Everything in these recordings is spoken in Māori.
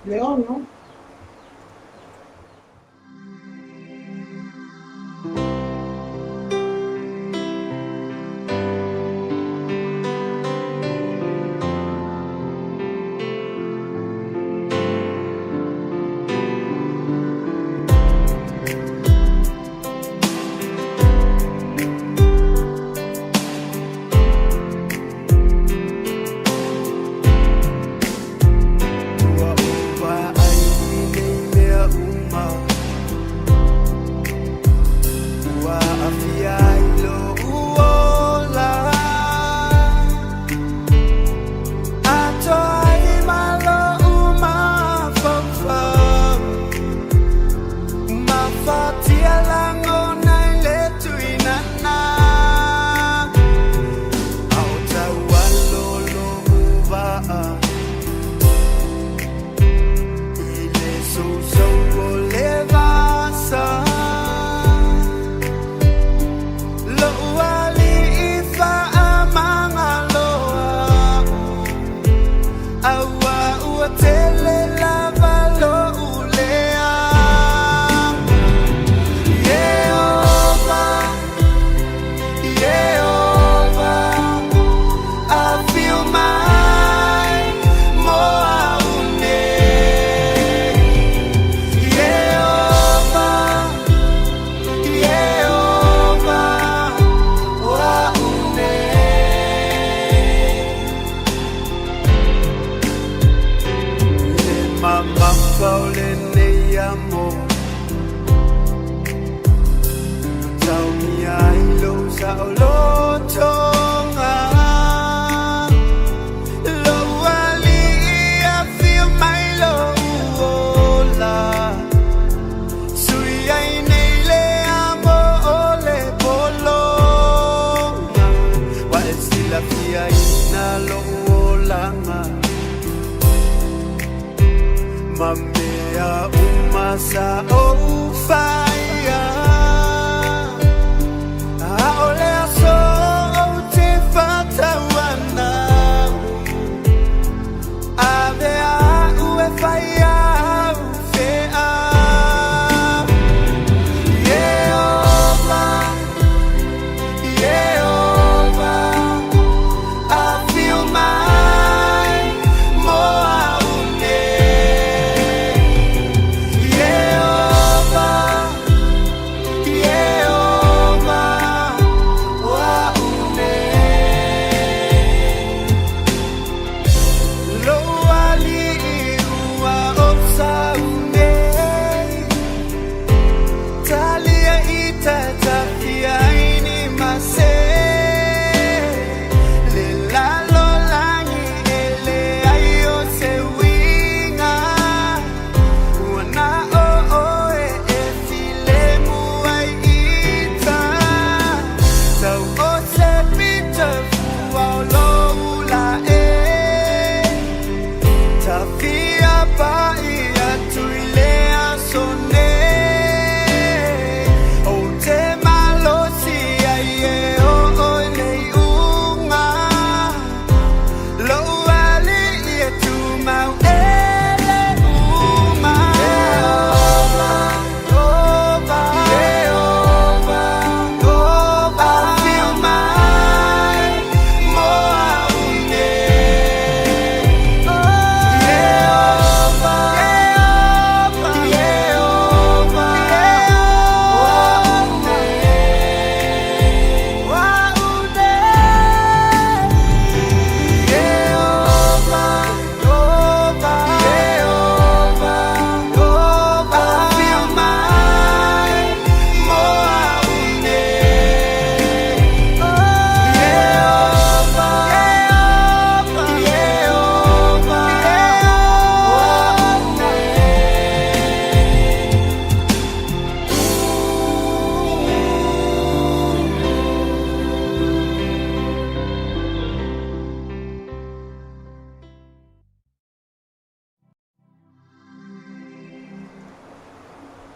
Leo, no?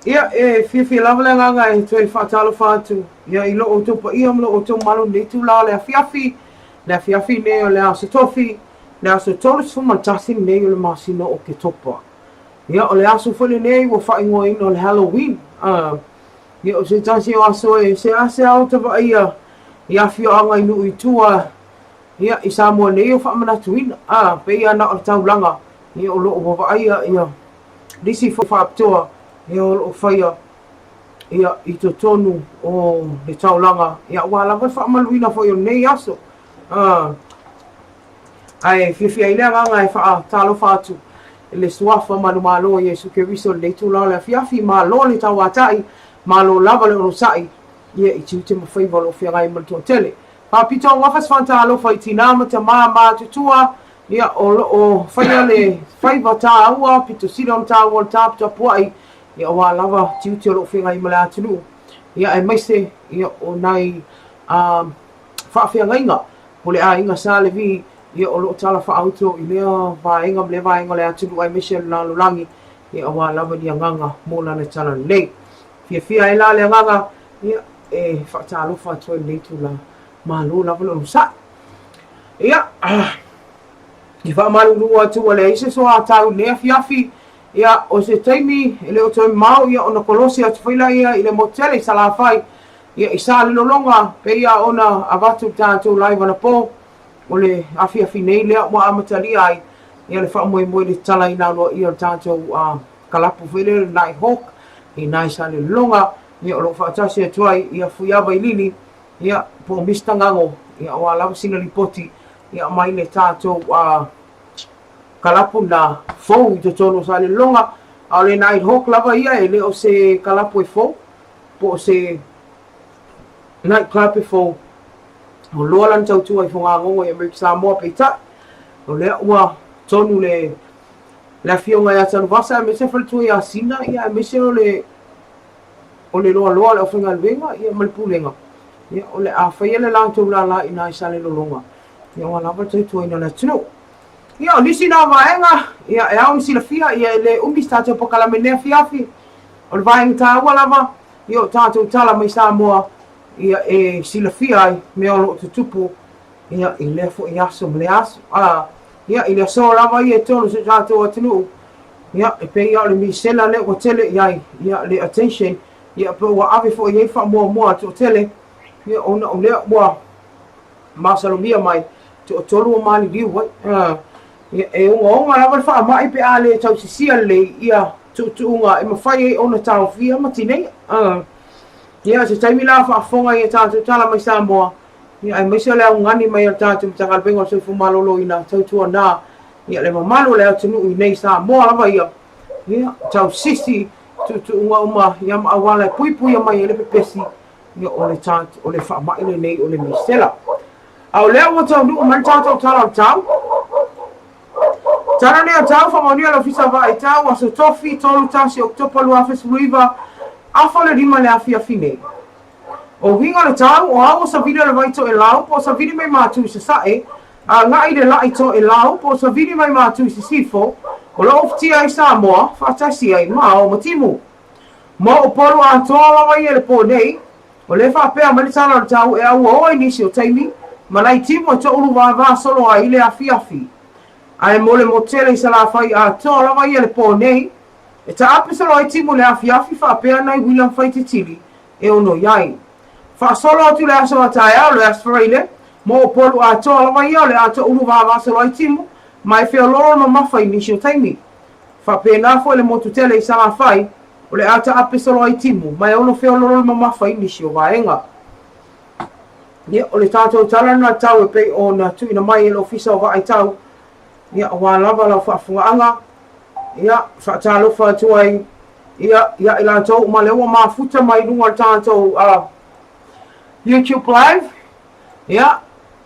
Ia fia lava le nganga e toi whaatalo whaatu. Ia I loo tupa ia mlo o tō malu ni tu la le afiafi. Le afiafi ne o le aso Tofi. Le aso tolu suma tasi ne o le masino Oketopa. ia o le aso fo le nei ua fa'aigoaina o le Halloween ia o se tasi o aso e se ase ao tavaia ia fioaga i nuu itua ia i sa moa nei o fa'amanatuina peia na o le taulaga ia o lo'o vava'aia ia lisi fo fa'apitoa ia o lo'o faia ia i totonu o le taulaga ia ua lava le fa'amaluina fo'i o lenei aso ae fiafia i le agaga e fa'atalofa atu le suafa malumalo Iesu Keriso le tula le afiafi malo le tauata'i malo lava le orosa'i ia i tiute mafaiva lo fiagai ma le to'atele papito uafa se fa'atalofa i tinā ma tamā matutua ia o faia le faiva tāua pitosila ona tāua le taputapua'i ia ua lava tiute o lo'o fiagai ma le atunuu ia e maise ia o nai fa'afeagaiga o le āiga sa levi ia o lo'o tala fa'auto i lea vaega ma le vaega o le atunuu ai maise le lalolagi ia ua lava ni agaga mo lana tala lelei fiafia e la le agaga ia e fa'atalofa atu ai lenei tula malo lava le olosa'i ia i fa'amalulua atu a le aise so atau lea afiafi ia o se taimi e le o taimi mau ia ona kolosi atu faila ia i le motele i salafai ia i sa le lolonga pe ia ona avatu tātou laiva na po o le afiafi nei lea ua amatalia ai ia le fa'amoemoe le tala ina loa ia o tātou kalapu faile le nai hok i nai sa le lolonga ia o lo fa'atasi atu ai ia fuiava i lili ia po mista ngago ia ua lava sina lipoti ia mai le tātou kalapu na fou i totonu sa le longa a le nai hok lava ia e le o se kalapu e fou po o se night club e fou o loa lan tautua i fongagongo i Amerika Samoa peita o lea ua tonu le afionga ia tanu vasa e mese falitua ia sina ia e mese o le loa loa le ofinga alwenga ia malipulenga ia o le a whaia le lantou la ina i sa le lolonga ia ua lava tautua ina le tunu ia o nisi na vaenga ia e au sila fia ia le umis tātou pokalame nea fiafi o le vaenga tāua lava ia o tātou tala mai Samoa ia e sila fia ai me o lo tutupu ia i le fo i aso me le aso ia i le aso lava ia e tonu se tātou atunu ia e pe ia o le misela le o tele ia le attention ia pe ua ave fo i eifa mua atu o tele ia ona o lea ua masalomia mai te o tolu o mali liu wai ia e unga lava le whaamai pe a le tau sisia le ia tuunga e mawhai e ona tauafia matinei ia se taimi la whaafonga i tātou tala mai Samoa ia e maise le au ngani mai o tātou mtakalbenga o soifu malolo ina tautua nā ia le mamalo le atunu i nei Samoa lava ia tau sisi tuunga uma ia maawala e pui mai e le pepesi ia o le tātou o le whaamai le nei o le misela au lea ua tau nuu man tātou tala o tau tana nea tau whamaunia la fisa va e tau aso Tofi tolu tasi Oketopa lua fesuluiva afa le rima le afiafi nei o hinga le tau o au sa vide le vaito e lau po sa vide mai mātu se sae a ngai le lai to e lau po sa vide mai mātu se sifo o la oftia ai Samoa whaatasi ai maa o matimu mo o polo a toa lawa i e le po nei o le whaapea mani tana le tau e au o inisi o taimi ma lai timu e to ulu wa solo a ile afiafi ai mole motele i salafai a toa lawa i e le po nei e ta apisalo ai timu le afiafi whaapea nai William Faititili e ono iai whaasolo atu le aso atai au le asfarile mo o polu a toa lawa i au le ato ulu wa solo ai timu mai feo loro no mawhai nisi o taimi whaapea na fo le motutele i salafai o le ata apisalo ai timu mai ono feo loro no mawhai nisi o vaenga ia o le tātou talana tau e pei o na tuina mai e lo fisa o va ai tau ia wa lava la whaafungaanga ia whaatalofa atu ai ia i lantou ma le ua mafuta mai lunga le tātou YouTube live ia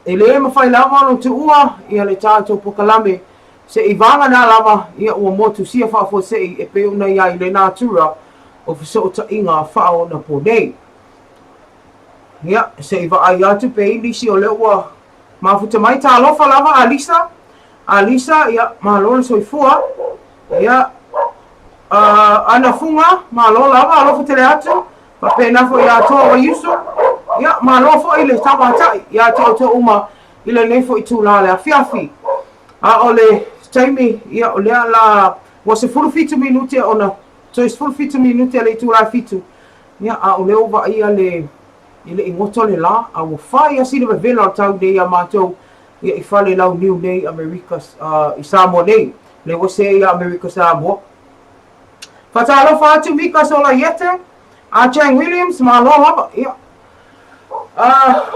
e le mawhai lava no te ua ia le tātou pokalame se i vanga na lava ia ua motu sia whaafo se e pe una ia i le nātura o fiso o ta inga whao na po nei ia se i va ai atu pe inisi o le ua mafuta mai ta alofa lava Alisa ia malole soifua ia ana funga malo lava alofa tele atu pa pena fo ia toa wa yusu ia malo fo ile tabata ia to uma ile nei fo itu la le afiafi a ole taimi ia ole la Was se fulu fitu minute ona. So is fulu fitu minute le tula fitu. Ia a o leo va ia le ile ingoto le la a wo fai asi le vela tau de ia matou ia I fale lau New Day Americas I Samoa nei le wo se ia America Samoa fatalo fa tu mika so la yete a Chang Williams ma lo lava ia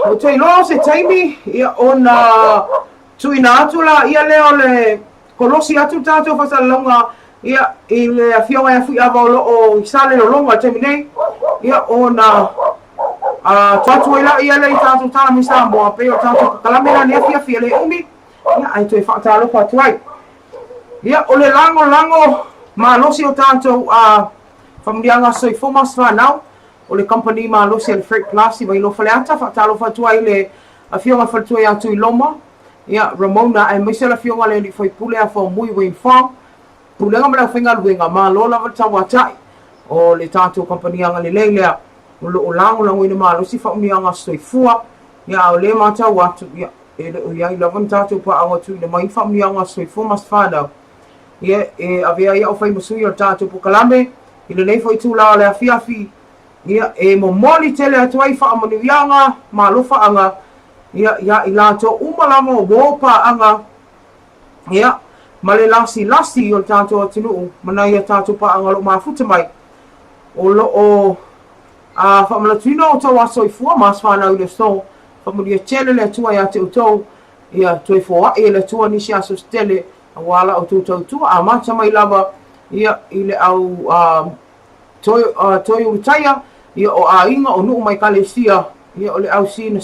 o te lo se taimi ia ona tuina atula ia leo le kolosi atu tato fa salonga ia ile afio ia fu ava o isale lo longa taimi nei ia ona tatu ila ia le tatu tala mi Samoa pe o tatu kalamela ni afia le umi ia ai to fa talo fa tuai ia o le lango ma losi o tatu familianga soi fomas fa now o le company ma losi le freight class I lo fale ata fa talo fa tuai le afia ma fa tuai atu I loma ia Ramona ai mai sela afia le foi pule a fo mui wing farm pule ngam finga luenga ma lo la tawa tai o le tatu company anga le lelea o lango ina malo si fa mianga soifua ia o le mata watu ia ia I lava tatu pa anga tu ina mai fa mianga soifua mas fada ia avea ia o fai masui o tatu po kalame ina nei foi tu la le afiafi ia mo moli tele atu ai fa amoni mianga malo fa anga ia I lato umalama o wopa anga ia male lasi o tatu o tinu mana ia tatu pa anga lo mafuta mai o lo o fa mala tino to waso ifua mas fa na ile so fa mo dia chele le tua ya te to ia to ifua ile tua ni sia so stele wala o to a macha mai lava ia ile au to utaya ia o a inga o nu mai kalesia ia o le au sina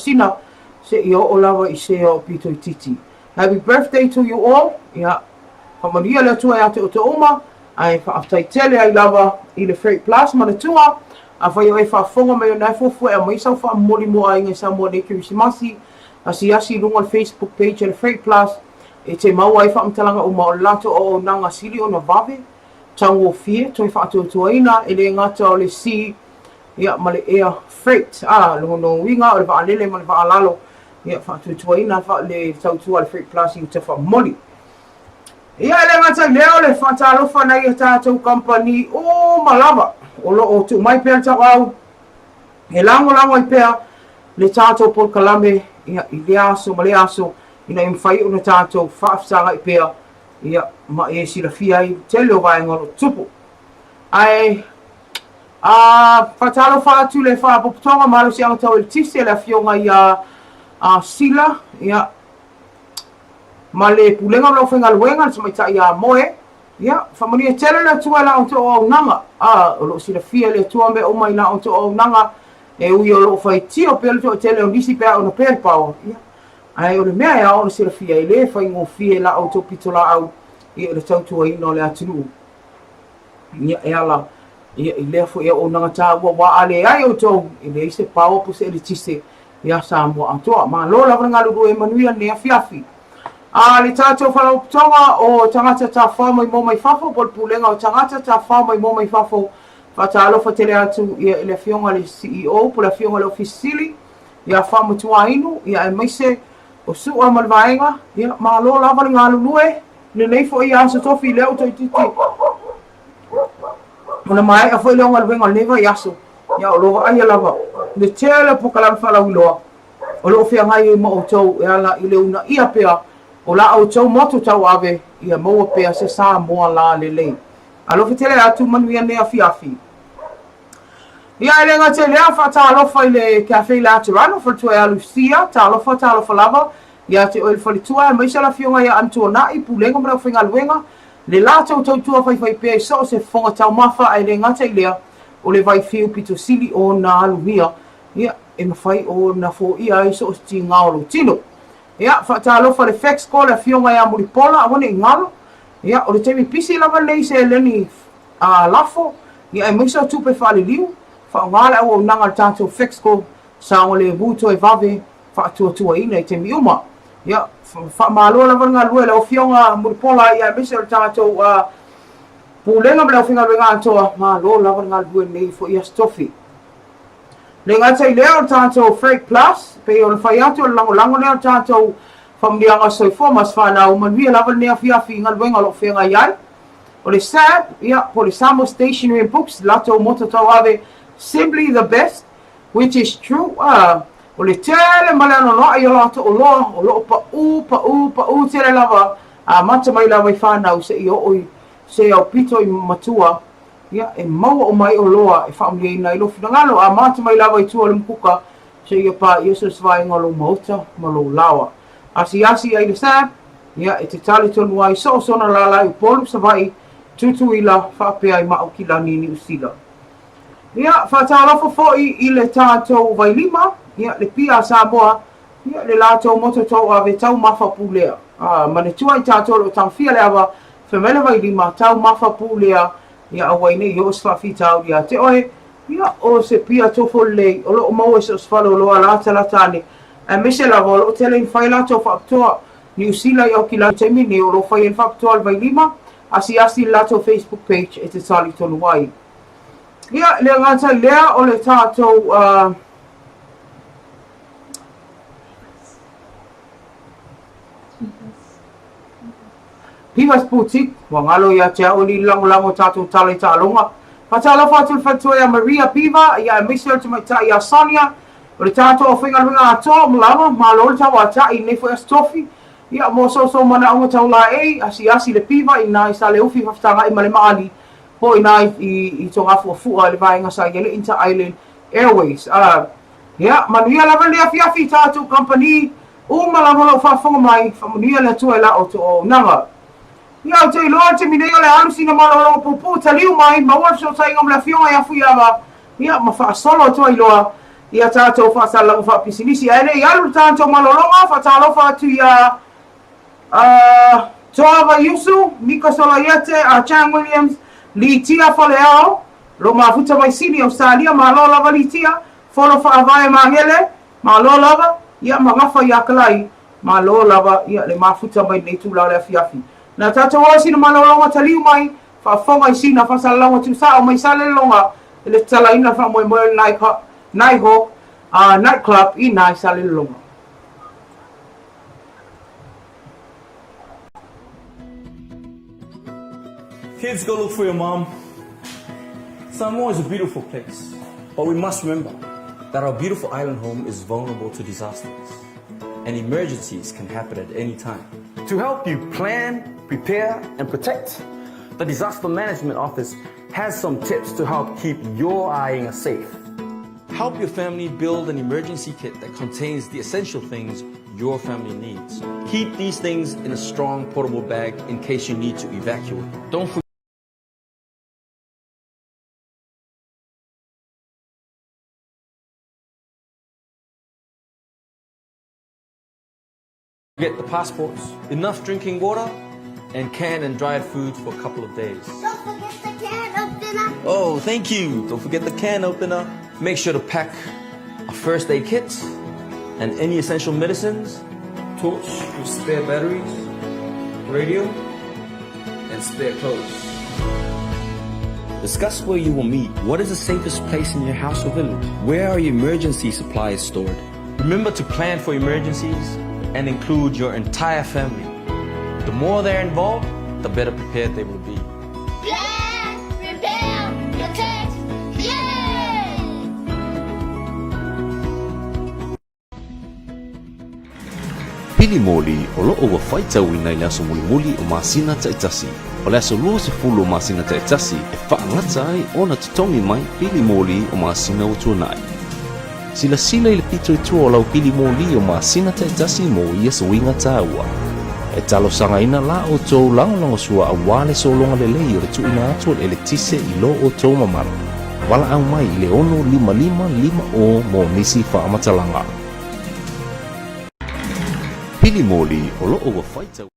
se ia o lava I se o pito titi. Happy birthday to you all ia fa mo dia le tua ya te to uma ai fa aftai tele ai lava ile freight plus mana tua a fai o fa fonga me na fofu e mai sa fa moli mo ai ngai sa mo de Christmasi asi lunga Facebook page and Freight Plus e te mau ai fa mtalanga o ma lato o nanga sili o na vave tango fie to fa to ina e le ngata o le si ia male air freight no winga o va lele male va lalo ia fa to ina fa le tau al Freight Plus I te fa moli ia le ngata leo le fa talo fa na ia tatou company o malava o lo o tu mai pe tau e lango I pea le tatou por kalame ia I le aso male aso ina I fai o na tatou faafsanga I pea ia ma e sila fia I tele o vai ngolo tupu ai fatalo fa tu le fa potonga malo si ang tau il tise le fionga ia sila ia male pulenga lo fenga luenga sama ta ia moe ia famani tele la tua la onto o nanga lo sila fia le tua me o mai la onto o nanga e ui o lo fai tio pe le tele o nisi pe o na pe pao ia ai o le mea ia o sila fia le fai ngo fia la auto pitola au ia le tau tua ino le atinu ia e ala ia I le fo ia o nanga ta wa ale ai o to I le se pao po se le tise ia Samoa atoa ma lo la nga lu e manuia ne afiafi le tatou fala tonga o tangata ta fama I mo mai fafo pol pulenga o tangata ta fama I mo mai fafo fatalo fa tele atu ia le fionga le CEO po le fionga le ofisili ia fama tua inu ia e maise o su o malvaenga ia ma lo la nga lu le nei fo ia so Tofi le o to titi ona mai a foi le ngal venga neva yaso ya o lo ai lava le tele po kala fala ulo o lo fia ngai mo o to ala ile una ia pea o la o to moto tau ave ia mo pea se sa mo la le alo fitele atu manu ia ne afiafi ia ile nga tele afa ta lo fa ile cafe la tirano for to ia lucia ta lo fa lava ia te oil for tua mai sala fionga ia antona I pulenga mo finga luenga le lato tua fai pe so se fonga tau mafa ai le ngata ilea o le vai fiu pito sili o na alumia ia e mafai o na fo ia I so sti ngalo tino ia fa talo fa le fax call a fionga ia muri pola a wone ngalo ia o le temi pisi lava nei se leni lafo ia e miso tupe fa le liu fa ngala o nanga tato fax call sa o le buto e vave fa tua ina I temi uma ia fa malo la vanga lue la fionga murpola ia miser tato pulenga bla finga venga to malo la vanga lue nei fo ia Tofi le ngata leo tato Freight Plus pe o fa ia to lango leo tato famlia nga soi fo mas fa na o man via la vanga fia finga venga lo finga ia O le SAP, po le Samo Stationery and Books, lato moto tauawe, simply the best, which is true. O le tele male ano loa i o lato o lo pa u tele lava, mata mai lava I whanau se I o se au pito I matua, e maua o mai o loa e whaamlia ina I lofi ngalo, mata mai lava I tua le mkuka, se ia pa I osa svai ngalo mauta, malo lawa. Asi ai le SAP, e te tali tonu ai so sona lala I polu sa vai, tutu ila whaapea I mao ki lani ni usila. Whatalofo fo'i I le tātou vai lima, le pia Samoa, le lātou moto tau ave tau mawhapu lea. Mane tua I tātou o tawhia le awa, whemele vai lima, tau mawhapu lea, awai nei I os whawhi tau ria. Te oe, o se pia tofo lei, o loo mau e se os whalo loa lata latane. Mese lava, o loo tele in whai lātou whaaptoa, ni usila I au ki lani taimine, o loo whai in whaaptoa vai lima, asi lātou Facebook page e te tali tonu wai. Le ngata lea o le tātou Pivas Boutique, wangalo ia te au li lango tātou tala I tālonga. Patala whatul whatua Maria Piva, ia Mr. Tumaita ia Sonia, o le tātou o whinga atoa mlama, malo le tau ata I nefo as Tofi, ia mo so mana onga tau la asi le Piva, ina I sa le ufi whaftanga I male maali, po ina I tonga fua le vaenga sa yele Inter Island Airways. Manuia lava le afiafi tātou company, malama lau whafonga mai, manuia le tua la o to o nanga. Ia te loa te minei o le alusina malolo pupu taliu mai, maua so tainga mla fionga ia fuiawa, ia ma wha solo tua iloa, ia tātou wha salangu wha pisinisi, ere I alu tātou malolonga, wha tālofa atu ia Toava Yusu, Mika Solayete, Chang Williams, Litia Faleao, lo mafuta mai sini Australia, malola va Litia, folo fa avaya mahele, malola va, ia mangafa ia kalai, malola va, ia le mafuta mai netu la le afiafi. Na tātou o sina malolonga taliu mai, fa fonga I sina fa salalonga tu sa o mai salelonga, le talaina fa moe naiho, nightclub I nai salelonga. Kids, go look for your mom. Samoa is a beautiful place, but we must remember that our beautiful island home is vulnerable to disasters, and emergencies can happen at any time. To help you plan, prepare, and protect, the Disaster Management Office has some tips to help keep your Ainga safe. Help your family build an emergency kit that contains the essential things your family needs. Keep these things in a strong portable bag in case you need to evacuate. Don't forget the passports, enough drinking water, and canned and dried food for a couple of days. Don't forget the can opener. Oh, thank you. Don't forget the can opener. Make sure to pack a first aid kit and any essential medicines, torch with spare batteries, radio, and spare clothes. Discuss where you will meet. What is the safest place in your house or village? Where are your emergency supplies stored? Remember to plan for emergencies and include your entire family. The more they're involved, the better prepared they will be. Plan, prepare, protect, yay! Pili moli o loo ua whaitau ina I le aso muli o masina taitasi. O le aso lua se fulu o masina taitasi e whaangata ai ona tutongi mai pili moli o masina o tuanai. Sila I le pito I tua o lau pili moli o masina taitasi mo ia sa winga tāua. E talo sanga ina la o tau lango sua a wale so longa le lei o le tuina atu le tise I lo o tau mamara. Wala au mai I le ono 555 o mo nisi whaamatalanga. Pili moli o loo ua whaitau.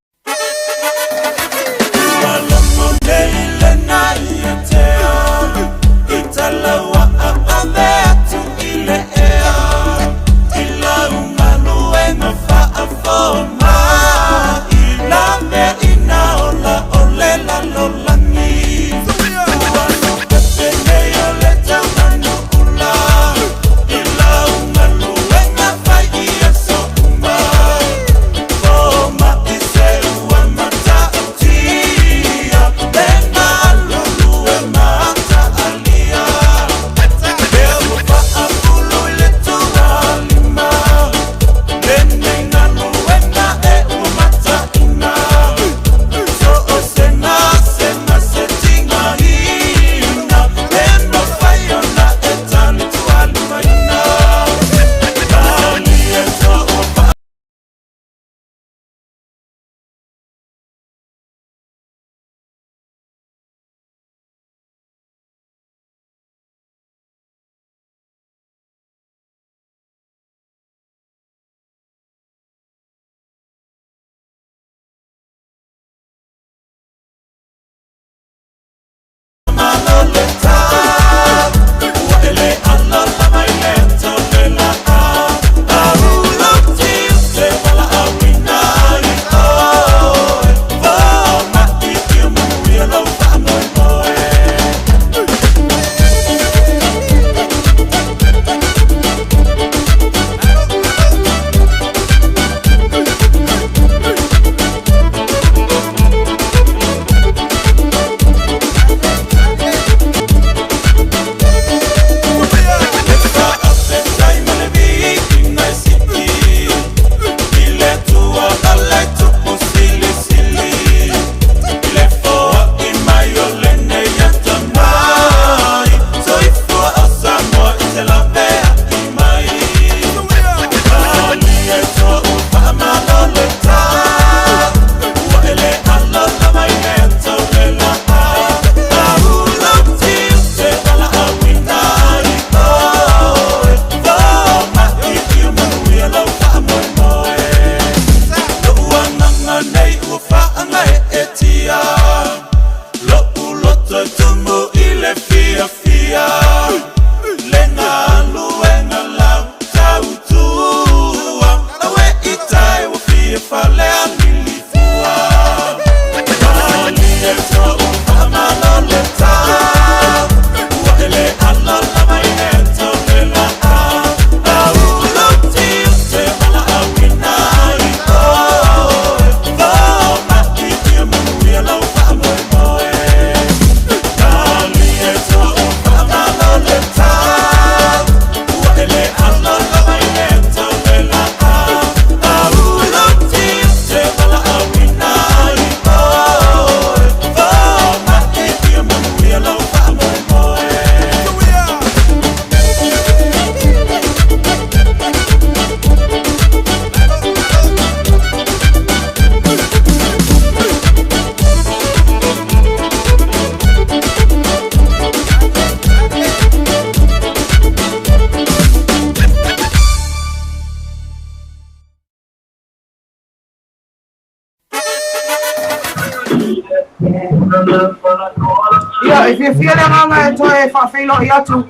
Ia, e fia le nganga e toe whawhilo i atu.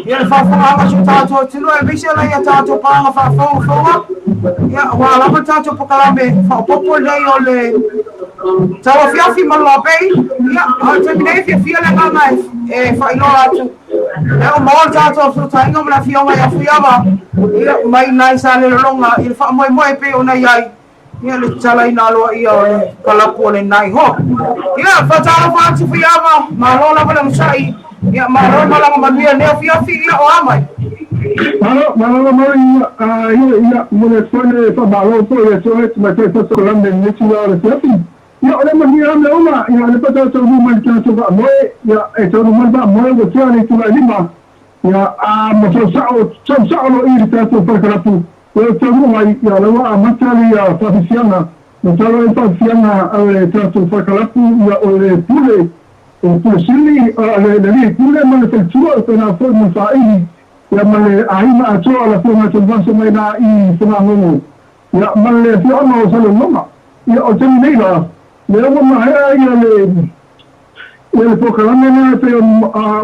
Ia le whawhanga su tātou tino e misi ala ia tātou pāanga whawhonga. Ia, wā lama tātou pakalame whaopopo nei o le TAUAFIAFI ma LOABAY. Ia, a te minei fia le nganga e whailo atu. Ia, o maua tātou su tainga mna fionga ia fuiawa. Ia, mai nai sa le longa. Ia, wha moe pe o nei ai. Ia le tala ina aloa ia o le kalapu o le nai ho. Ia, whatala whaati whiawa, ma lola wala msai. Ia, ma lola langa manuia nea fiafi ia o amai. Malo ia mone fone fa malo to ia so et ma te so la me ni tu la fiafi. Ia ole manuia me oma, ia le pata so mu man ka so va moe, ia e so mu ba moe go tia ni tu la lima. Ia a mo so lo i te so fa kalapu. Ia te mu mai ia le wa matali ia fa fiana. No talo e fa fiana ale trato fa kalapu ia ole pule. O pusili le pule ma le tua pe na fo mo fa i. Ia male aina atoa la fionga te vansa mai na i whanga ngongo. Ia male fiona o salo loma. Ia o temi nei la. Le awa mahea ia le pokalame na te o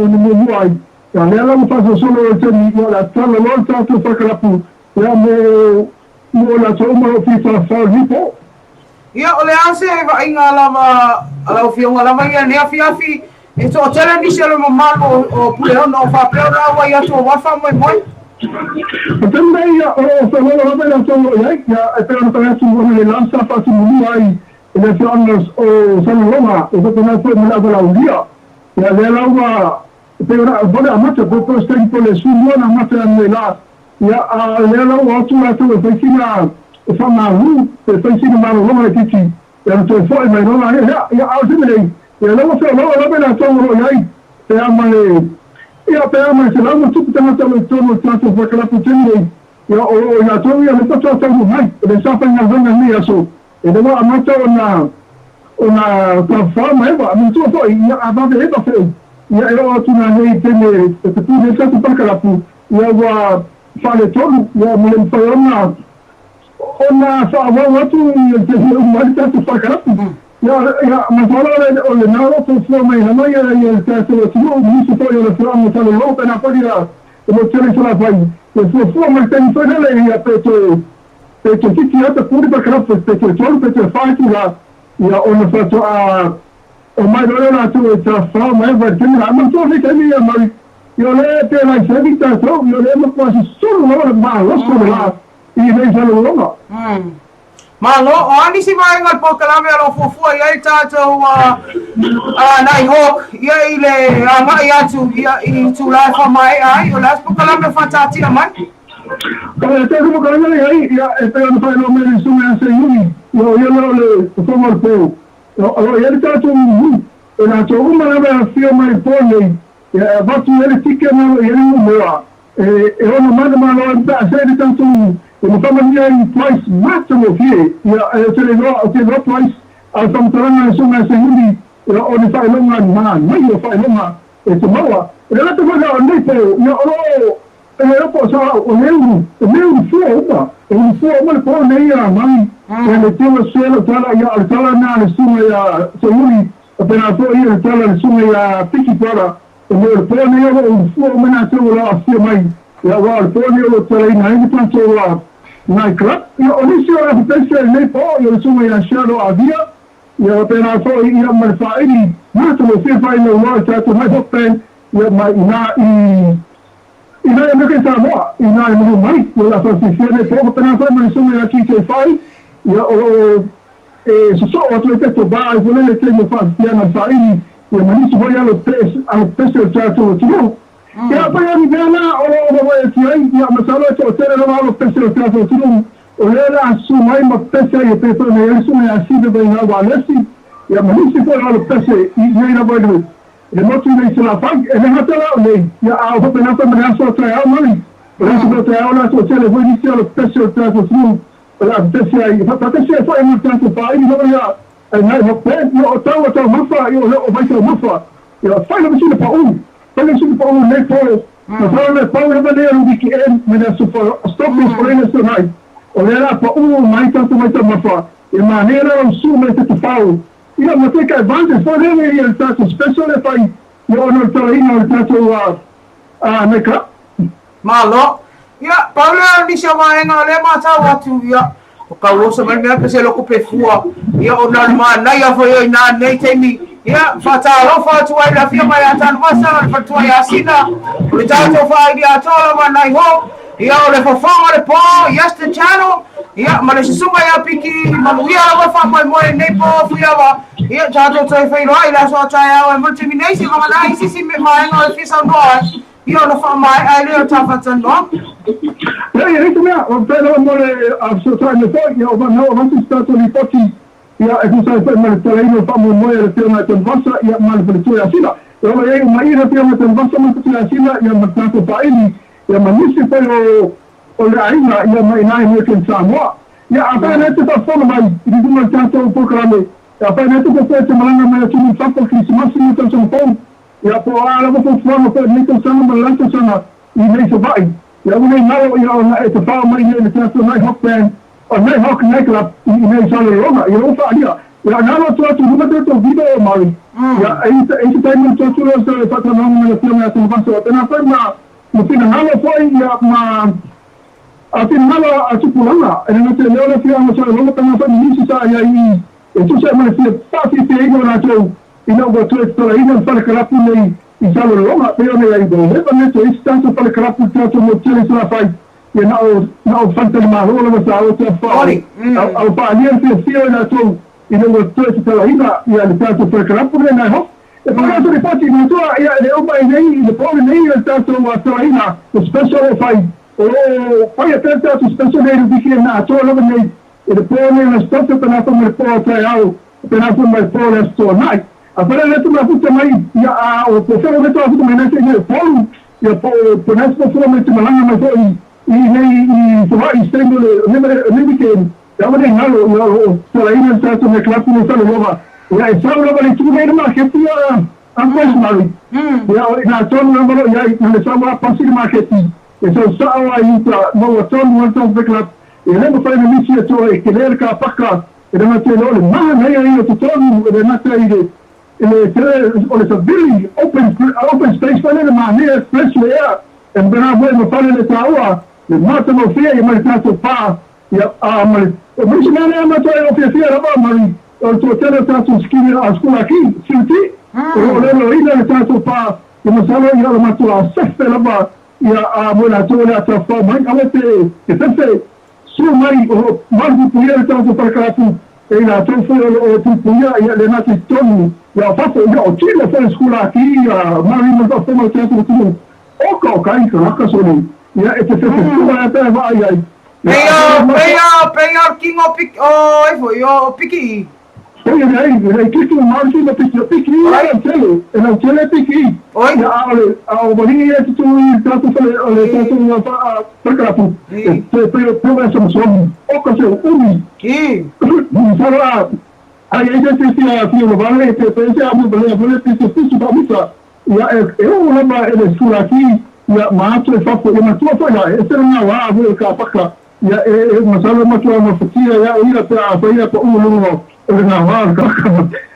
ni muai. Ia le ala mawhasa solo o temi ia la tala loa tātou whakarapu. Ia mo la tō umaro whiwha whauhipo. Ia o le ase e wa inga ala fionga lama ia nea fiafi. E to tele ni selo mamalo o puleona o whapeo na wa ia to wafa moi. Tenda ia o whawala hame na tō iai. Ia e pera na tāiatu wana le lansa whatu mulu ai. E le whianas o Sanaloma. E whatu nai pui mula wala ulia. Ia le laua e pera na vole amata. Popo stegi po le suluana amata ane la. Ia le laua atu atu e whaikina e whamaru. E whaikina maro loma e titi. Ia na tō whoi mai rona. Ia au timenei. Ia lawa whea lawa lawa na tōngoro iai. Te ama se lawa tupu tangata le tōno tātou whakarapu tenei. Ia o ia tōu ia le patua tau mai. Le sāpai ngā hanga ni aso. E le wa amata o na tawhama ewa. Ami tō fōi ia abave eba wheu. Ia e o atu nā hei tene e te tūne tātou whakarapu. Ia wa whale tōru. Ia mele mwhaiona. Ona whaawau atu i te umari tātou whakarapu. Ia mawhala o le naro po fua mai hana ia le tātou atino o miso fo i o le whaanga talo lo pena whagira e mo tere sala pai. Ia fua mai teni whanele ia pe to tiki ata puri pakarapu pe to tolu pe to whaaki la ia o na whato o mai roi na tu e ta whao mai vai temi la ama tō hei temi ia mai i o le te lai sevi tātou i o le makwasi soro loa maa loso la i rei salo longa. Malo, o ani si mai ngal pokalame alo fufua ia i tātou nai hok, ia i le ngai atu, ia i tūlai whamai ai, o las pokalame whatatia mai? Kaya te kumo kalame ai, ia e te anu whai lo meri sume a se yui, ia leo le whamar pō. Ia i tātou ngu, e nā tō umanawe a whio mai pōnei, ia watu ele tike nao i ringu moa, e ono mana mana o a se tātou ngu, e mo whamania i twice mātamo fie, ia e te roa twice, a whamtaranga e sunga se huri, ia o ni whaelonga mai o whaelonga e te maua. E rata whaka o nei peo, ia oro, e rapo sa o neuru fua uma, e unu fua uma le pō nei a mai, e le tewa suelo tala, ia le tala nā le sunga ia se huri, a pena fua ia le tala le sunga ia piki para, e me le pō nei o unu fua uma nā tewa la a fia mai, ia wa le pō nei o tala ina ingi tanto la nai club, ia o nisi o e pese nei pō, ia le sunga ia shalo a via, ia pena fua ia ma le whaini, māta mo fia whaina ua tātou mai hokpen, ia mai ina e meke Samoa, ina e muhu mai, ia la whasifia nei pō, pena fua mai sunga ia ki te whai, ia o so atu e teto bā, e pulele te mo whasifia na whaini, ia manisi hoi alo pese o tātou o tino. Ia pai ani pēna o e tiai, ia masalo e o tere rama alo pese o tātou o tino, o lera asu mai ma pese ai e peto nei esu nei asibe bai ngā wālesi, ia manisi hoi alo pese i nei na bai nui. E motu nei sila whai, e ne hatala o nei, ia au hope nata mene aso o trai au mani, o resu o trai au nato o tere hoi nisi alo pese o tātou o tino, o la pese ai, patese e whai mo tātou whai, ni ia, e nai hope, ia o tau mafa, ia o mai tau mafa, ia whai na masina pa unu, Pele suku pa unu nei pō, na whao le pau na manea wiki en, mena supa stopis porene sonai, o lera pa unu mai tātou mafa, e manera o su mai te whao, ia ma take advantage for them ia tato special e fai ia ono talaina tato neka Malo. Ya, Paula ni siya maenga le mata watu ya. Kausa man me pese loko pe fua. Ya ona mana ya foi na nei temi. Ya fata lo fatu ai la firma ya tan masa fatu ya sina. Ulitato fa idea tola manai ho. Ya ole fo fama le po yesterday channel. Ya male suma ya piki mamuia la fa mai mo nei po fia wa. Ya jato toi fai roi la so cha ya multimination ma la isi me maenga fi sa no. Ya ona fa mai ai le tafatan no. ia itu mea o pera mole so sa ne fo ia o no o stato li poti ia e kusa fa male talaino fa mo mo ia te na tan vasa ia mal per tu ia sila ia mai ia te na tan vasa mo tu ia sila ia ma tato pa ini ia ma nisi fa o le aina ia mai nai mo ken Samoa ia apa ne te fa fo mai di mo tato programe ia apa ne te fa te malanga mai tu ni fa Christmas ni tan son pon ia po ala mo fo mo ko ni tan sama malanta sana i nei so vai ia unei nalo ia ona e te whao mai nei te ato nei hok band o nei hok nightclub i nei salo ronga ia o wha ia nalo atu huma te to video o mari ia e te taimau to atu rosa e whatanonga na tia mea tena vaso o tena whai ma tina nalo fwoi ia ma a tina nalo a tupulanga e na te leo le whia ma salo ronga tena whai nisi sa ia i e tu sa mana tia pati te ingo na tau i nau wa tu e tola ina whare karapu nei i salo ronga peo nei ai do hepa neto i stato whare karapu te ato mo tele sala whai ia nao whantani mahola ma sa o te whai au wha alia te whio na tau i nau wa tu e te tola ina ia le tato whare karapu nei nai ho e whakato ni pati ni tua ia le opa i nei i le pōre nei i le tato wa tola ina o special e whai o whai a te tato special nei rubiki e na toa lava nei i le pōre nei na stata penato me le pōre tai au penato me le pōre astoa nai a pera letu ma puta mai ia o pofero letu a puta mai nese ia polu ia po nese pofero me te malanga mai fo i nei i soha i stendo le weekend ia wane ngalo ia o tala ina tato me klapu no salo lova ia e salo lova le tuku nei ma keti a kwes mari ia o ina tonu na malo ia i le sawa pasi le marketi e so sawa i ta no wa tonu wa tonu ve klap e le mo fai me misi e toa e ke le ka paka e le ma te lole maha nei a i o tonu e le nata i le it's a very open space for the man here, fresh air, and when I went to follow the tower, the matter of fear, you might have to pass. Yeah, missionary amateur of your fear about Marie, or to tell us to ski a school aquí, city, or whatever, either the to pass, you must have a matter of sex about, yeah, when I told her to fall, I would say, if I say, so many, or one to hear it to Paracatu. E na tofu o tupuia ia le nati tonu ia faso ia o chile foi skula aqui ia mari no to mo teatro tudo o ko kai ka soni ia e te skula até vai ai Peia king o pik o e foi o piki Oye, ai que tu marchi no piki ia tele e na tele piki oi a boni e tu trato fale o trato no pa carapu te progresso som o ko se umi Sara, ai gente se aqui no vale, pensa a mulher, vale se ba muita. Eu lembro ele escura aqui, ia mato e fapo, e matou foi lá, esse era na lá, vou cá para ia mas ela matou uma fatia, ia para para no na lá,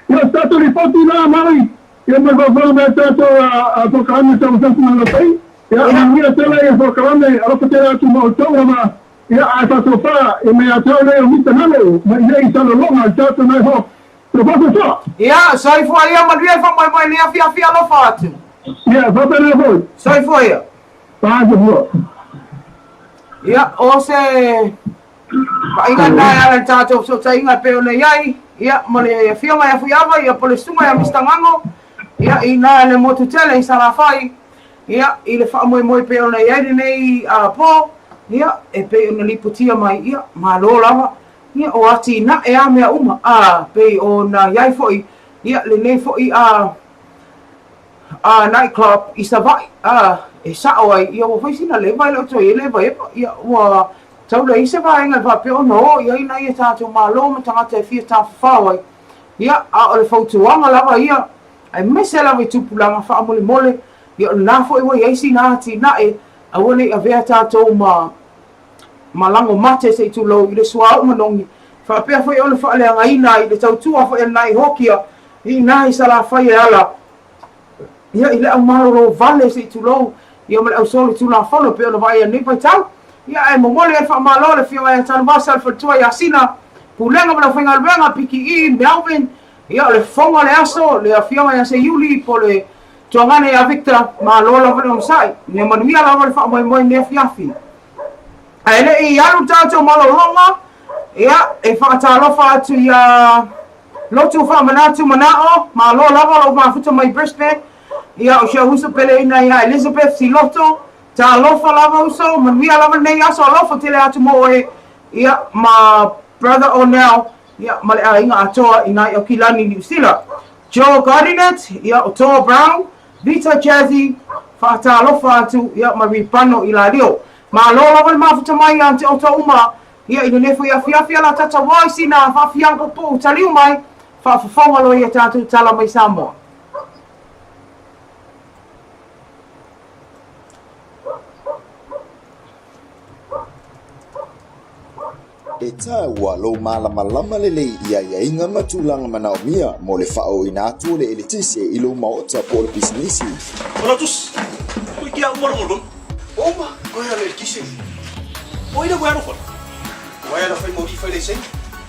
ia está tudo foto na mãe. Eu me vou ver tanto a proclamar estamos na pai. Ia tela e proclamar, ela foi ter tu autógrafo. Ia a fatofa e me atau le mita nalo ma ia salo longa tato na ho professor ia sai foi ia ma dia fa mai le afia lo fatu ia va bene voi sai foi ia ia o se inga na ala tato so sai inga pe le ai ia ma le afia mai afia ia po le sunga ia mistangango ia ina le motu tele i sala fai ia i le fa moi pe le ai nei a po ia e pe ona liputia mai ia malo lava ia o ati na e a mea uma pe ona iai foi ia le nei foi a nightclub i savai e sao ai ia o foi sina le vai lo to le vai ia wa tau le se vai nga va pe ono ia ina ia tato malo ma tanga te fia ta fa ia a o le fotuanga lava ia ai mesela vi tupulanga fa mole ia na foi wa ia sina ati na e awone a vea tātou ma lango mate se tu lo i le suau manongi Whapea whai ole whaalea ngaina i le tautua whai nai hokia i nai sala whai e ala. Ia i le au maroro vale se i tulou ia male au soli tula whalo pe ole vai e nipai tau. Ia e momole e whaamalo le whio e tanu masa alfa tua i asina. Pulenga mana whainga luenga piki i Melvin. Ia le whonga le aso le a whio e se Yuli po le tuangane a Victor ma lola vane o sai. Nia manumia lawa le whaamoe moe ne fiafi. Aile i alu tātou malo longa. Ia e whaatalofa atu ia lotu whaamanatu manao. Ma lo lava lo mafuta mai Brisbane. Ia o shia husa pele ina ia Elizabeth si loto. Ta lofa lava uso. Manumia lava nei aso lofa tele atu moe. Ia ma brother O'Neill. Ia male a inga atoa ina i o Kilani New Zealand. Joe Gardinet. Ia o Toa Brown. Vita Jazzy. Whaatalofa atu ia ma ripano ila rio. Ma lo lava le mafuta mai ante o ta uma. Ia ina nefo ia fiafia la tata waisi na whaafiango po taliu mai. Whaafafonga lo ia tātou tala mai Samoa. E tāua lo malama lelei ia inga matulanga manao mia mo le whao ina atu le elitise i lo maota po le bisinisi. Olatus, koe kia umarongolong. Oma, koe ala elitise. O ina koe anokon. Koe ala whai mori whai leiseng.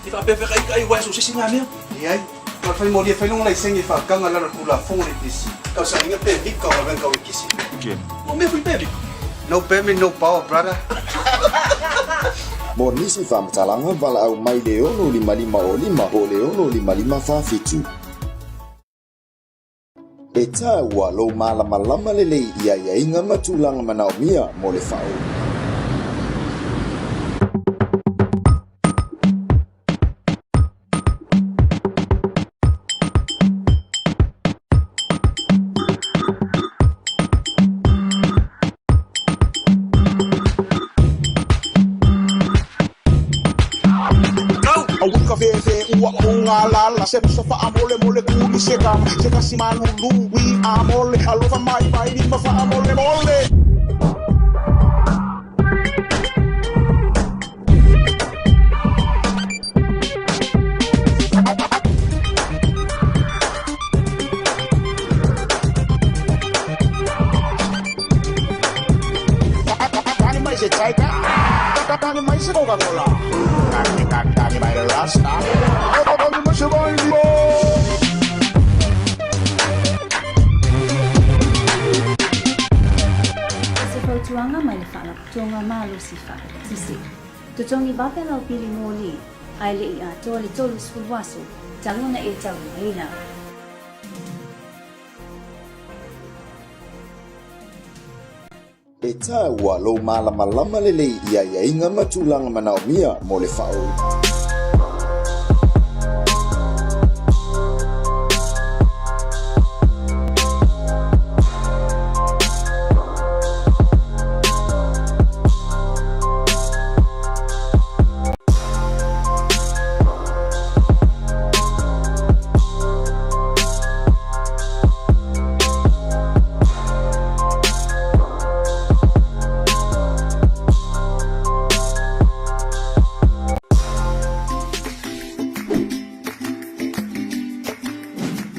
I whapepe kai wai so sisi ngā mea. Iai, koe whai mori whai longa leiseng i whakanga lana kula fonga le tisi. Kau sa inga pe vika o wen kau e kisi. O mea whai pe vika. No payment, no power, brother. Mo nisi whamatalanga wala au mai le ono 55 o le ono 55 whawhitu. E tāua lo malama lelei ia inga matulanga manao mia mo le whao. La se fa amole mole kuli se kasi manulu wi amole alova mai bai di ma fa amole mole. Tani mai se chaita, tani mai se Coca-Cola, tani mai rasta. Tuanga mai le whana tuanga malo si whaka tisi. Tutongi wape lau pili mōli, ai le i a toa le tolu sfuwaso, taluna e tau reina. E tāua lo malama lelei ia inga matulanga manao mia mo le whao.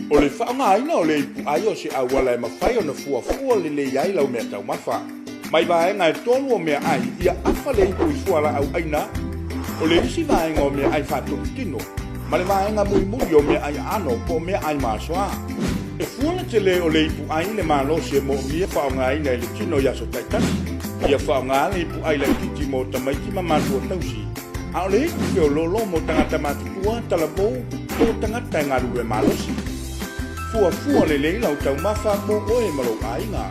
O le whaonga o le ipu ai o se awala e mawhai o na fuafua le iai lau mea tau mawha. Mai vaenga e tolu o mea ai ia awha le ipu i fuala au aina. O le isi vaenga o mea ai whātuku tino. Ma le vaenga mui o mea ai ano po mea ai māsoa. E fuala te le o le ipu ai le malo se mo mia whaonga ai nei le tino yaso taitani. Ia whaonga le ipu ai le kiti mo tamaiti ma mātua tausi. A o le ipu o lolo mo tangata mātutua talabou o tangata ngaru e malosi. Fua le leila o tau mawha mo oe malo ainga.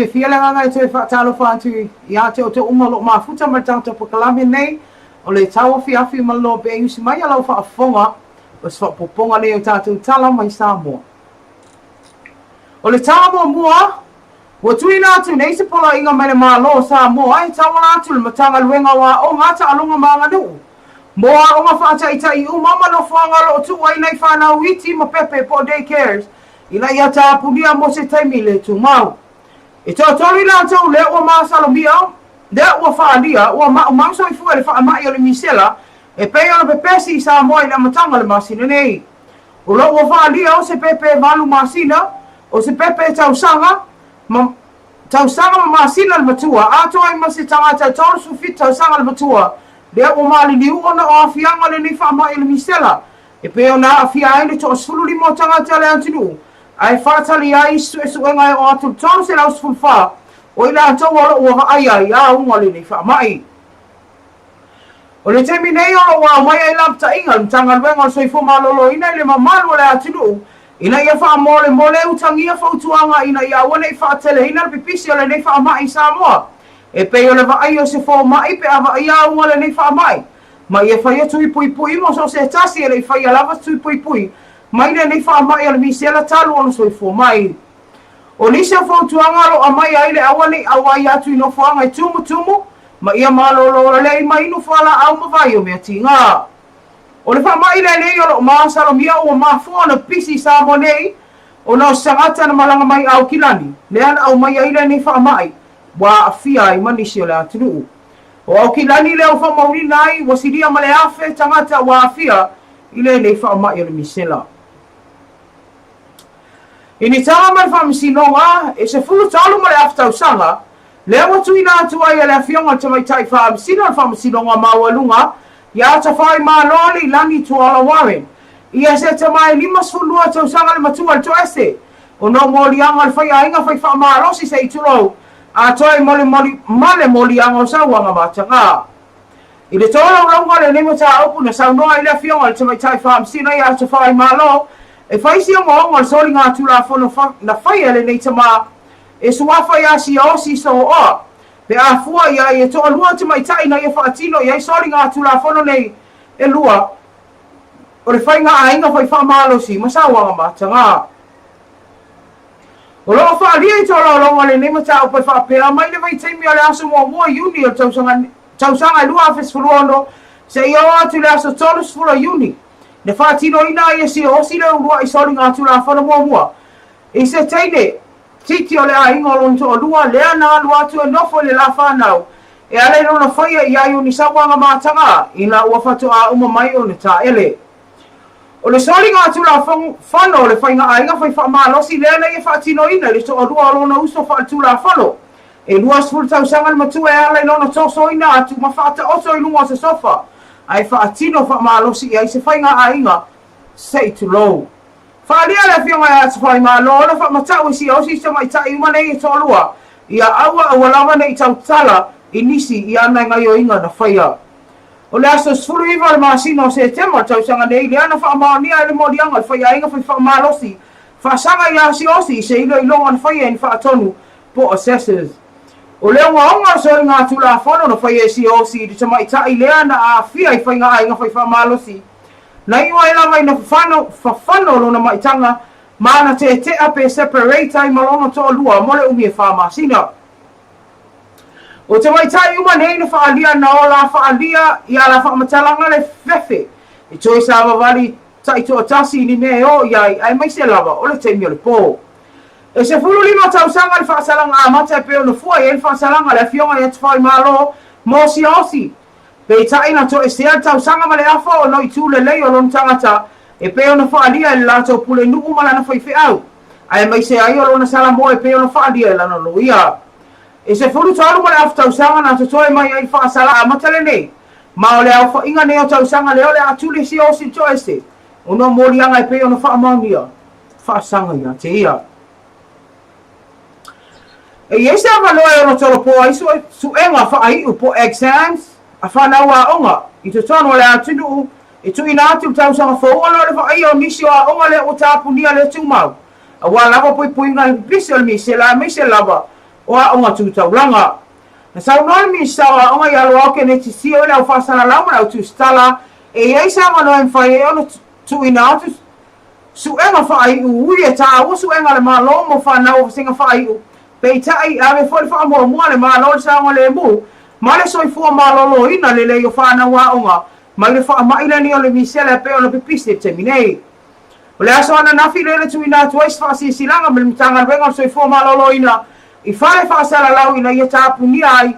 fia le nganga e te whaatalo whaatu i a te o te umalo mafuta ma tauta pakalame nei o le TAUAFIAFI ma LOABAY usi mai alau whaafonga o se whaapoponga nei o tātou tala mai Samoa. O le Samoa mua, wa tui nātu nei se pola inga mai le mālo Samoa e tawa nātu le matanga luenga wa o ngata alunga maanga nuu. Moa o nga whaata ita i umama no whanga lo tu wai nei whanau iti ma pepe po daycares ina ia tāpunia mo se taimi le tu mau. E tō tori nātou le ua māsalomia, le ua whaalia, ua mauso i fua le whaamai o le misela, e pei ona pepesi i Samoa i le matanga le masina nei. O lo ua whaalia o se pepe valu masina, o se pepe tausanga ma masina le matua, atoa i ma se tangata tōru sufit tausanga le matua, le ua mali liu ona o afianga le ni whaamai o le misela, e pei ona afia aile tō sfulu limo tangata le antinu, ai whaatali ai suenga e o atu tonu se lau sfulwha, o ila atau alo ua ai ai a unga le ni whaamai. O le temi nei o wa mai ai lapta inga, mtanga luenga o soifo malolo ina ile mamalu le atinu, ina ia whaamole mole utangia whautuanga ina ia wane i whaatele ina le pipisi o le ni whaamai Samoa. E pei o le vai o se fo mai pe ava ia unga le ni whaamai. Ma ia whaia tui pui pui mo so se tasi e le whaia lava tui pui pui. Mai le nei whaamai o le misela talu ono soifo mai. O lisa whautuanga lo a mai aile awane awai atu ino whaanga i tumu, ma ia malolo le mai ino whala au mawai o mea tinga. O le whaamai le nei o lo maasalomia o mafua na pisi Samoa nei, o nao sangata na malanga mai au kilani, le ana au mai aile nei whaamai, wa afia i manisi o le atunu. O au kilani leo whamauri nai, wasiria ma le afe tangata wa afia, ile nei whaamai o le misela. Ini tanga mai whaamisinonga, e se fulu talu ma le aftausanga, lea watu ina atua ia le afionga te mai tai whaamisino le whaamisinonga mawalunga, ia ata whai maa loale i langi tuala waren. Ia se te mai lima sfulua tausanga le matua le toese, o no molianga le whai ainga whai whaamalosi se itulou, a toi male molianga o sauanga matanga. I le tola ulaunga le nemo ta opu na saunoa i le afionga le te mai tai whaamisino ia ata whai maa lo, e faisi o ngonga soli ngā tula fono na whai ele nei tama e suafa ia si osi so o pe a fua ia e to lua te mai tai na ia whaatino ia soli ngā tula fono nei e lua o le whai ngā ainga whai whamalosi masawanga matanga o loa whaalia i tola longa le nema ta upai whaapea mai le vai teimi o le aso mua uni o tausanga lua afes furuono se ia o atu le aso tolus fura uni ne whaatino ina ia si o si leo lua i soli ngā tula whana mua. I se teine, titi o le a ingo lonto o lua, lea nā lua tu e nofo le la whanau. E ale no na whaia i ai uni sawanga mātanga, ina ua whatu a uma mai o ne tā ele. O le soli ngā tula whano le whainga a inga whai whamalosi, lea na ia whaatino ina, le to o lua o lona uso wha tula whano. E lua sfuru tau sangan matua e ale lona toso ina atu, ma whaata oso i lunga o se sofa. Ai whaatino whamalosi i ai se whainga a inga, sei tu lou. Whaalia le whionga e atu whai malo, ona whamatau i si osi sa mai tai uma nei e tolua, ia aua lama nei tau tala i nisi i ana ngai o inga na whaia. O le aso sfuru iwa le maasino se tema tau sanga nei, le ana whaamaonia e le morianga le whaia inga whai whamalosi, whaasanga i asi osi se ilo i longa na whaia in whaatonu po assessors. O leo ngaonga sori ngā tula whono na whaia si osi di tamai tai lea na a fia i whainga ai ngā whai whamalosi. Na iwa ila mai na whawhano lo na maitanga mana te ape separate ai malona to lua mole umi e whamasina. O te maitai uma nei na whaalia na o la whaalia i ala whamatalanga le whewhe. I toi sa wawari tai to atasi ni me o iai ai mai se lava o le teimi o le pō. E se fulu lima tausanga le whaasalanga a mata e peo na fua e le whaasalanga le fionga e atu whai malo mo si osi. Pei taina to e sea tausanga ma le afa o noi tūle lei o lon tangata e peo na whaalia e le lato pule nuku mala na whaiwhi au. Ai mai se ai o lona sala mo e peo na whaalia e lana loia. E se fulu talu ma le afa tausanga na totoe mai ai whaasala a matale nei. Ma o le au whainga neo tausanga leo le atule si osi to este. O no morianga e peo na whaamaunia. Whaasanga ia te ia. E iese ava loa e ono tolo po ai suenga whaai upo exams. A whanau a onga, i te tono le atunu, i tu ina atu tausanga whaua no le whaai o nisi o a onga le o tāpunia le tūmau. A wā lava pui pui ngai pisi o le mise la mise lava, o a onga tūtauranga. Na saunoi mi sawa onga ia loa ke ne tisi o leo whasana lauma au tu stala e eisa ngano em whai e ono tu ina atu su enga whai ui e tā o su enga le malo mo whanau o singa whai u pei tai a me fwoi wha mua mua le malo le saunga le mu ma le soifua malolo ina le leo whanau a onga ma le wha maile ni o le misele pe o le pipiste te minei o le aso ana nafi le tu ina atu eis whasi silanga me le mitanga wenga o soifua malolo ina I whare whaasala lau ina ia tāpu ni ai,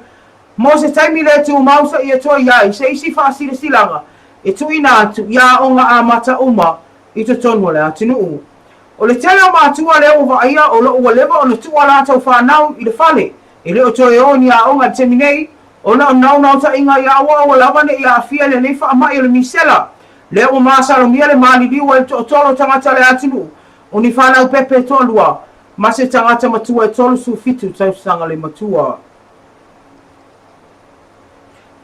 mo se taimi le tu mausa ia toi ai, se isi whaasile silanga, e tu ina atu, ia onga a mata uma, I to tonu le atinu u. O le tele o mātua le uwa aia, o lo ua lewa o le tua la tau whanau I le whale, e le o toi o ni a onga te minei, o na o nau ta inga ia awa o lawane ia afia le nei wha mai o le misela, le o māsalo mia le mani liwa I to tolo tangata le atinu, o ni whanau pepe tolua, ma se tangata matua e tolu su fitu tau sanga le matua.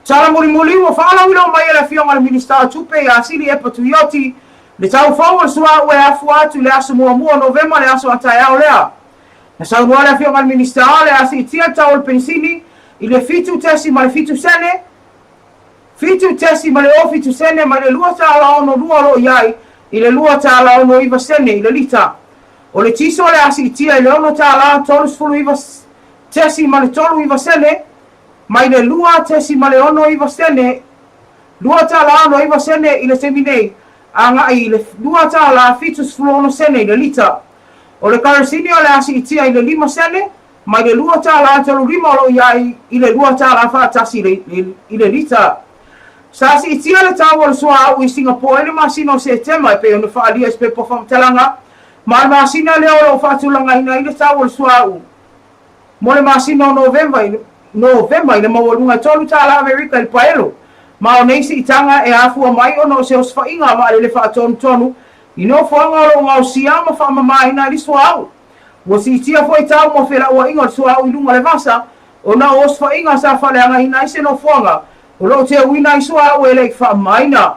Tala muri muri wa whaala wila o mai e le fionga le minister tupe I asili e patu ioti, le tau whaua sua ue afu atu le aso mua mua novema le aso atai au lea. Na saunua le fionga le minister le asi tia tau le pensini, I le fitu tesi ma le fitu sene, fitu tesi ma le o fitu sene ma le lua tala ono lua lo iai, I le lua tala ono iwa sene I le lita. O le tiso le asi tia I le ono tala tolu sfulu iwa tesi ma le tolu iwa sene, mai le lua tesi ma le ono iwa sene, lua tala ono iwa sene I le seminei, anga I le lua tala fitu sfulu ono sene I le lita. O le karasini o le asi tia I le lima sene, mai le lua tala tolu lima lo iai I le lua tala fatasi I le lita. Sa si tia le tawa le sua au I Singapore, le masino se tema e pe ono whaalia espe po whamtalanga, ma le masina leo o whaatulanga ina I le tawa le sua au. Mo le masino November I le mawalunga tolu tala Amerika I paelo. Ma o neisi I tanga e afua mai ono se os whainga ma le whaatonu tonu, I no whaanga o ngau siama whaamama ina li sua au. Wa si tia fo I tau mo whela ua inga le sua au I lunga le vasa, o na os whainga sa whaleanga ina I se no whaanga, o lo te wina I sua au e le whaamaina.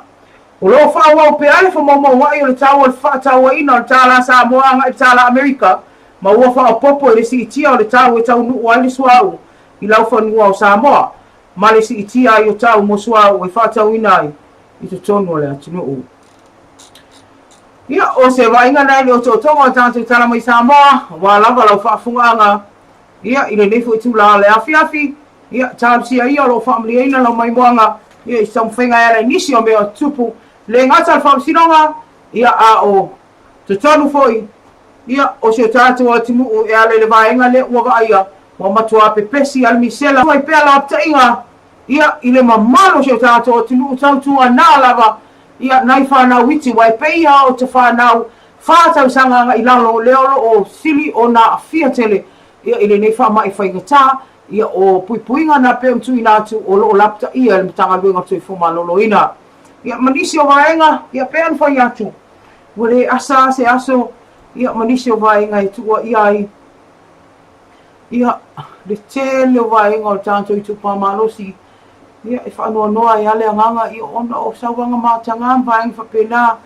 O lo whaawa o pe ale wha mama wai o le tawa le whaatawa ina o le tala sa moanga I tala Amerika, ma ua wha popo le si tia o le tawa e tau nuu ai le sua au, I lau whanua o Samoa, ma le si tia I o tau mo sua au e whaatau ina ai, I te tonu o le atinu u. Ia, o se wainga nei le o tō tonga o tātou tala mai Samoa, wā lava lau whaafungaanga, ia, I le nefo I tūla le afiafi, ia, tālu sia ia lo whaamli eina lau mai moanga, ia, I samwhenga e le nisi o mea tupu, le ngata le whaamsinonga, ia, a o te tonu foi, ia, o se o tātou o timu o e ale le vaenga le ua vaia, wa matua pepesi al misela, wai pea la apta inga, ia, I le mamalo se o tātou o timu o tautua nā lava, ia nai whanau witi wai peia o te whanau whātau sanganga I lalo leolo o sili o nā awhia tele ia I le nei whamai whaingatā ia o puipuinga nā peo mtu I nātu o loo lapta ia le mtanga luenga tui whuma lolo ina ia manisi o vaenga ia pean whai atu wale asa se aso ia manisi o vaenga I tua ia ia le tele o vaenga o tātou I tupa malosi ia e whanua noa I ale anganga I ona o sauanga mātanga vaenga whapena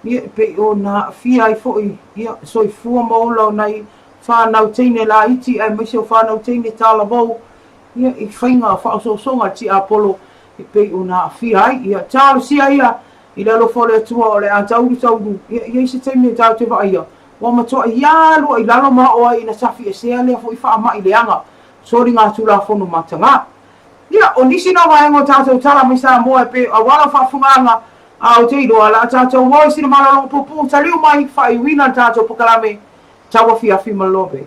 ia pe o nā fia I foi ia soi fua maula o nei whanau teine la iti ai maise o whanau teine tala bau ia I whainga whaososonga ti Apollo I pe o nā fia ai ia tālo sia ia I lalo fole atua o le a tauru tauru ia I se teime tau te vaia wa matoa ia lua I lalo maa oa I na safi e sea lea fo I wha mai leanga sori ngā tula whono matanga ia o nisi na waenga o tātou tala mai Samoa pe a wala whaafunganga a o te iroa la tātou woi sina malalo pupu taliu mai whai wina tātou pokalame TAUAFIAFI ma LOABAY.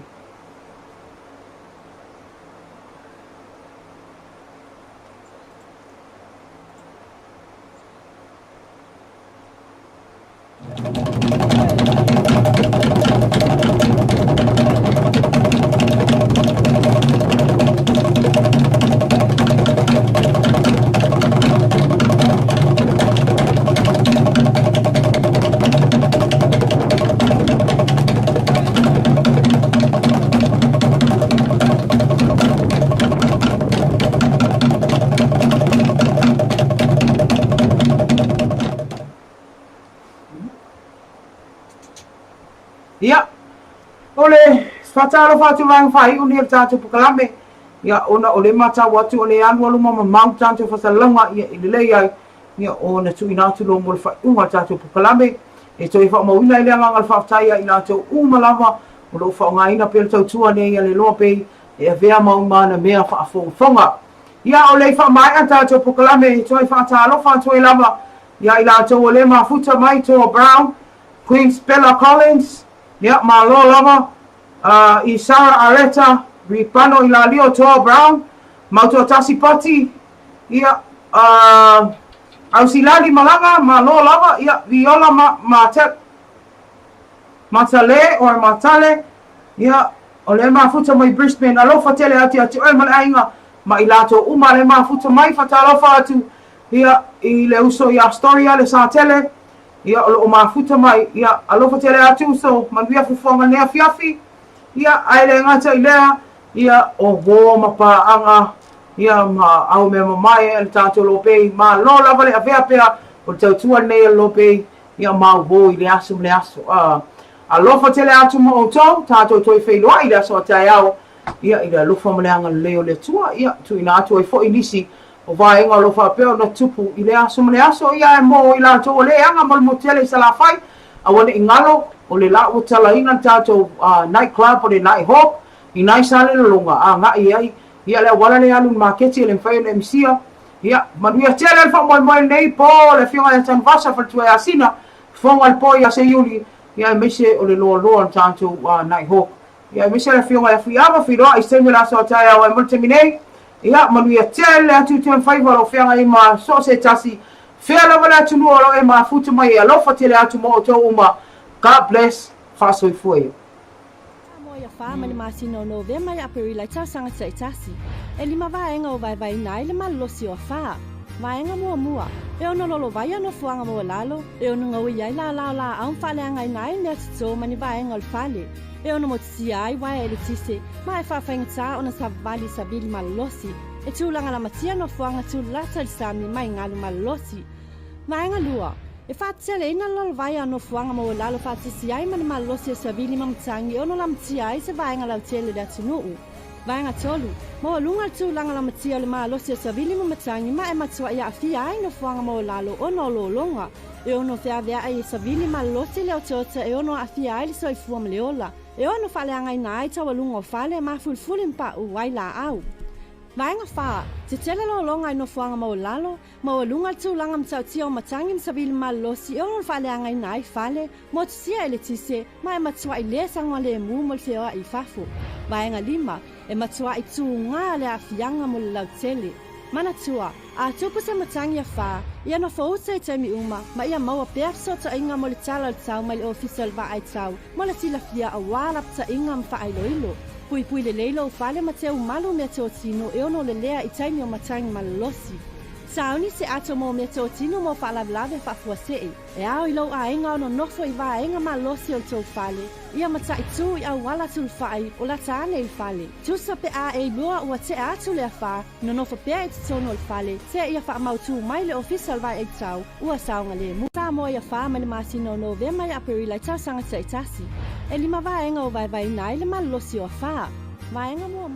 fatalo fatu vai fai uni tatu pukalame ia ona ole mata watu ole anu alu mama mau tatu fasalanga ia ile ia ia ona tu ina tu lo mo fa uma tatu pukalame e toi fa mo ina ile anga fa taia ina tu uma lava o lo fa nga ina pel tau tua ne ia le LOABAY e vea mau mana mea fa fonga ia ole fa mai anta tu pukalame toi fa talo fa toi lava ia ila tu ole ma futa mai to Brown Queen Bella Collins ia ma lo lava i Sarah Areta ripano ila lio to Brown mauto tasi pati ia au silali malanga ma lo lava ia viola matale or matale ia ole ma futa mai Brisbane alo fatele ati e malainga ma ilato uma le ma futa mai fatalo fatu ia i le uso ia storia le satele ia o ma futa mai ia alo fatele ati so man via fufonga ne afiafi ia aile ngata ilea ia o go mapaanga ia ma au me mai el tato LOABAY ma lo lava le avea pea o tautua nei LOABAY ia ma go ile asu a lo fatele atu mo o tau tato toi feiloa ile aso tai au ia ile lo famaleanga leo le tua ia tu ina atu e fo inisi o vaenga lo fa pea na tupu ile asu le aso ia e mo ila to le anga mo motele sala fai a wone ingalo o le la o tala ina tato night club o le night hop i nai sale longa a nga ia le wala le alu marketi le fai le msia ia manuia tele fa mo nei po le fiona tan vasa fa tu asina fonga al po ia se yuli ia mise o le lo tanto night hop ia mise le fiona ia fiava filo i se la so taia o mo terminate ia manuia tele atu ten fai lo fianga i ma so se tasi fela wala tu no lo e ma futu mai lo fatele atu mo to uma God bless faso foi Moia fa mani masino no ve mai aperi la cha sanga sai tasi e lima vaenga o vai nai le malosi o fa vaenga mua e ono lolo vai no fuanga mo lalo e ono ngau ia la an fa le ngai nai ne so mani vaenga o fale e ono mo tsi ai vai ele tise mai fa fenga ona sa vali sabili malosi e tu langa la matia no fuanga tu la tal sami mai ngalu malosi vaenga lua e fatsele ina lol vai no fuanga mo lalo fatsi ai man malosi sabili mamtangi ono lam tsi ai se vaenga la tele da tunu vaenga tolu mo lunga tu langa la matia le malosi sabili mamtangi ma e matua ia fi ai no fuanga mo lalo ono lo longa e ono fe avea ai sabili malosi le otota e ono afi ai so i fuam leola e ono fale angai nai tawa lunga fale ma fulfulin pa u waila au vaenga fa te tele lo longa no fuanga mo lalo mo lunga tu langa mtautia o matangin sabili malosi e ono fale angai nai fale mo tsia ele tise ma e matua ile sangwa le mu mo feo i fafu vaenga lima e matua i tu nga le afianga mo lau tele mana tua a tupu se matangi a fa ia no fo se temi uma ma ia maua perso ta inga mo le tala tau mai le official va ai tau mo le sila fia a wala ta inga mfa ai loilo pui le leilo fale mateu malu me to tino e ono le lea i taimi o matangi malosi sauni se ato mo me to tino mo fa lave fa fuase e au ilo a inga ono nofo i va inga malosi o to fale ia mata i tu i a wala tu fai o la tane i fale tu sa pe a e loa ua te atu le fa no nofo pe i tono il fale te ia fa mau tu mai le official vai e tau ua saunga le mu sa mo ia fa mani masino no ve mai aperi lai tau sanga te itasi e lima va inga o vai nai le malosi o fa va inga mua